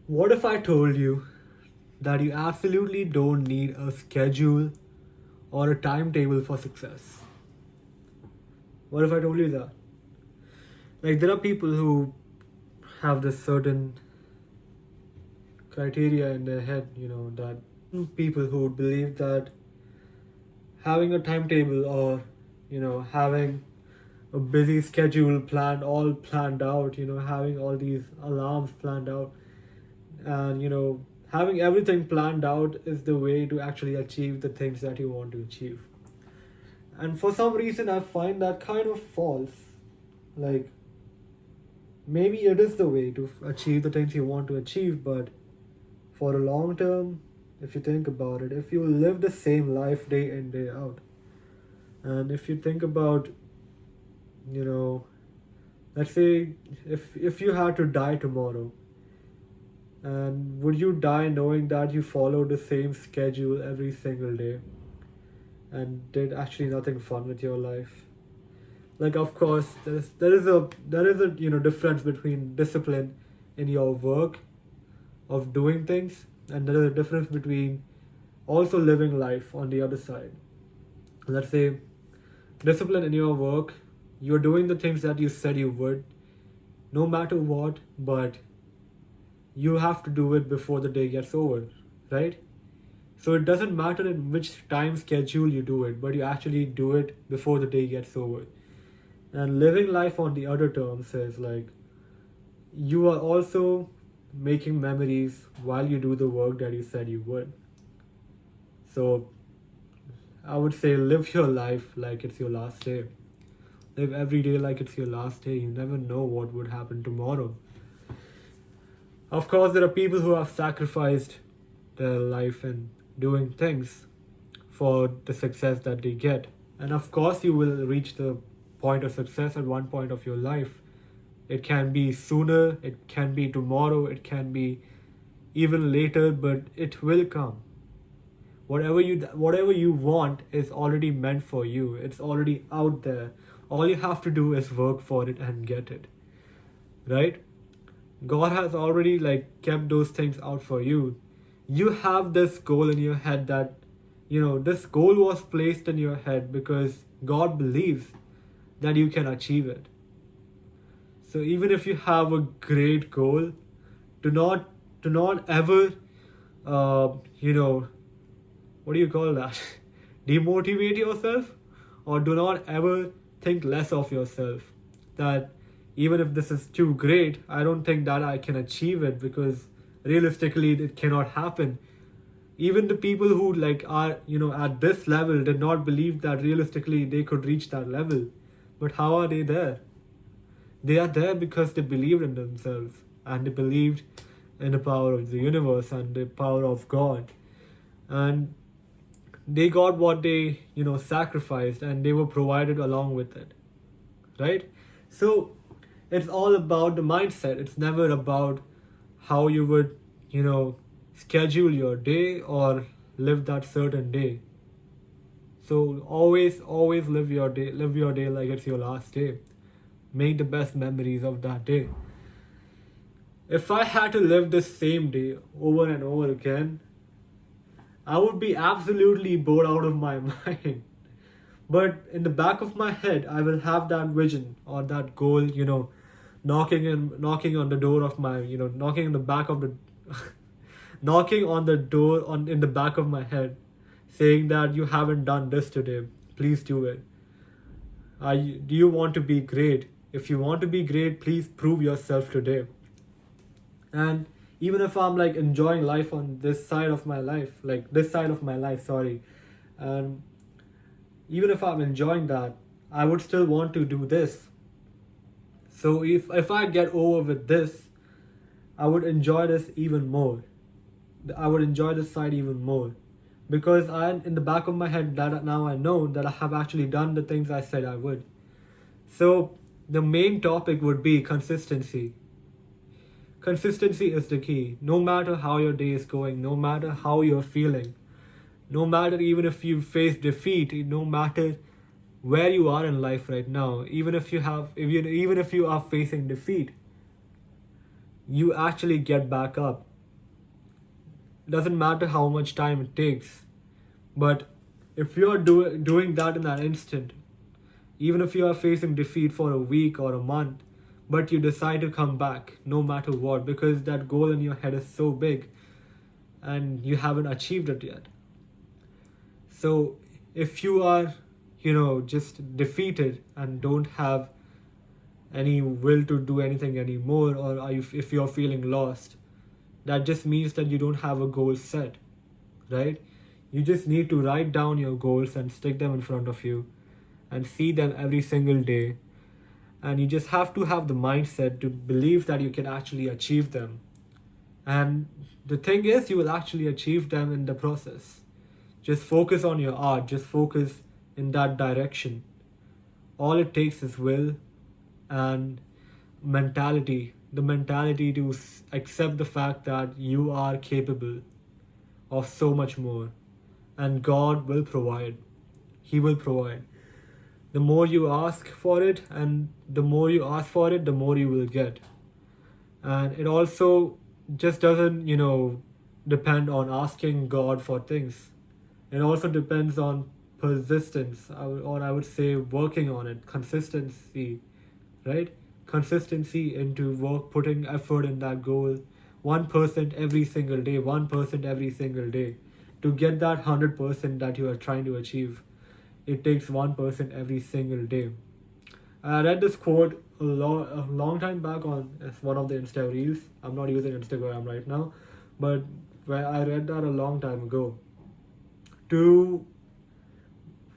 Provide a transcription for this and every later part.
What if I told you that you absolutely don't need a schedule or a timetable for success? What if I told you that? Like, there are people who have this certain criteria in their head, that people who believe that having a timetable or, having a busy schedule all planned out, having all these alarms planned out, and, having everything planned out is the way to actually achieve the things that you want to achieve. And for some reason, I find that kind of false. Like, maybe it is the way to achieve the things you want to achieve, but for a long term, if you think about it, if you live the same life day in, day out, and if you think about, you know, let's say if you had to die tomorrow, and would you die knowing that you followed the same schedule every single day and did actually nothing fun with your life? Like, of course, there is a difference between discipline in your work of doing things, and there is a difference between also living life on the other side. Let's say discipline in your work, you're doing the things that you said you would, no matter what, but you have to do it before the day gets over, right? So it doesn't matter in which time schedule you do it, but you actually do it before the day gets over. And living life on the other terms is like you are also making memories while you do the work that you said you would. So I would say live your life like it's your last day. Live every day like it's your last day. You never know what would happen tomorrow. Of course, there are people who have sacrificed their life in doing things for the success that they get. And of course, you will reach the point of success at one point of your life. It can be sooner, it can be tomorrow, it can be even later, but it will come. Whatever you want is already meant for you. It's already out there. All you have to do is work for it and get it. Right? God has already kept those things out for you. You have this goal in your head that this goal was placed in your head because God believes that you can achieve it. So even if you have a great goal, do not ever what do you call that? Demotivate yourself, or do not ever think less of yourself. That even if this is too great, I don't think that I can achieve it because realistically it cannot happen. Even the people who are at this level did not believe that realistically they could reach that level. But how are they there? They are there because they believed in themselves and they believed in the power of the universe and the power of God. And they got what they sacrificed, and they were provided along with it, right? So it's all about the mindset. It's never about how you would schedule your day or live that certain day. So always live your day like it's your last day. Make the best memories of that day. If I had to live the same day over and over again, I would be absolutely bored out of my mind. But in the back of my head, I will have that vision or that goal, knocking on the door of my, knocking in the back of the, knocking on the door in the back of my head, saying that you haven't done this today. Please do it. Do you want to be great? If you want to be great, please prove yourself today. And even if I'm enjoying life on this side of my life, sorry, and even if I'm enjoying that, I would still want to do this. So if I get over with this, I would enjoy this even more. I would enjoy this side even more. Because I'm in the back of my head that now I know that I have actually done the things I said I would. So the main topic would be consistency. Consistency is the key. No matter how your day is going, no matter how you're feeling, no matter even if you face defeat, no matter where you are in life right now, even if you are facing defeat, you actually get back up. It doesn't matter how much time it takes. But if you're doing that in that instant, even if you are facing defeat for a week or a month, but you decide to come back no matter what, because that goal in your head is so big and you haven't achieved it yet. So if you are, just defeated and don't have any will to do anything anymore, or if you're feeling lost, that just means that you don't have a goal set, right? You just need to write down your goals and stick them in front of you and see them every single day. And you just have to have the mindset to believe that you can actually achieve them. And the thing is, you will actually achieve them in the process. Just focus on your art, just focus in that direction. All it takes is will and mentality. The mentality to accept the fact that you are capable of so much more. And God will provide. He will provide. The more you ask for it, and the more you ask for it, the more you will get. And it also just doesn't, depend on asking God for things. It also depends on persistence, or I would say working on it, consistency, right? Consistency into work, putting effort in that goal, 1% every single day, 1% every single day. To get that 100% that you are trying to achieve, it takes 1% every single day. I read this quote a long time back on one of the Insta reels. I'm not using Instagram right now, but I read that a long time ago. To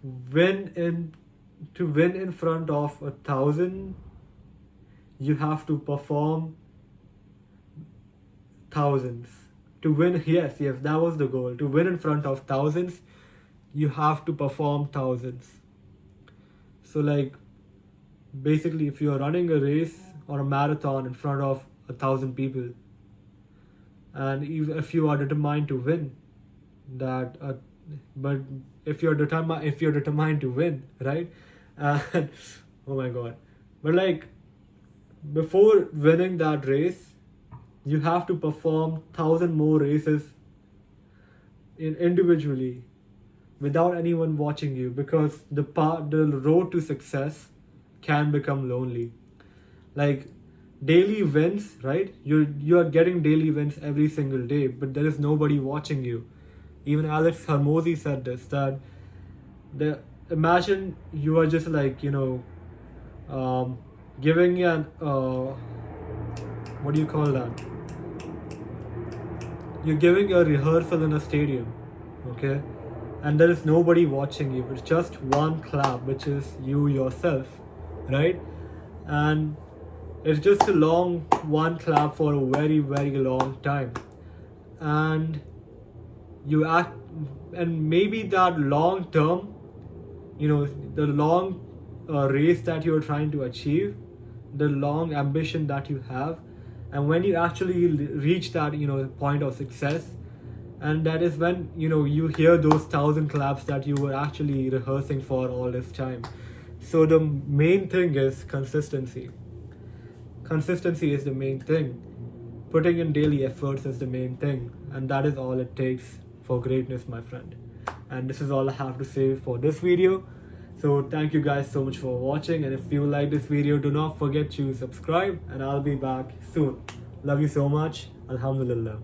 win in front of 1,000, you have to perform thousands. To win, yes, that was the goal. To win in front of thousands, you have to perform thousands. So basically, if you are running a race or a marathon in front of 1,000 people, and if you are determined to win that, but if you're determined to win, right? And oh my god, but before winning that race, you have to perform 1,000 more races individually without anyone watching you, because the road to success can become lonely. Daily wins, right? You are getting daily wins every single day, but there is nobody watching you. Even Alex Hormozy said this, that imagine you are just giving an what do you call that? You're giving a rehearsal in a stadium, okay? And there is nobody watching you. It's just one clap, which is you yourself, right? And it's just a long one clap for a very, very long time. And you act, and maybe that long term, the long race that you're trying to achieve, the long ambition that you have, and when you actually reach that point of success, and that is when you hear those 1,000 claps that you were actually rehearsing for all this time. So the main thing is consistency. Consistency is the main thing. Putting in daily efforts is the main thing, and that is all it takes for greatness, my friend. And this is all I have to say for this video. So thank you guys so much for watching, and if you like this video, do not forget to subscribe, and I'll be back soon. Love you so much. Alhamdulillah.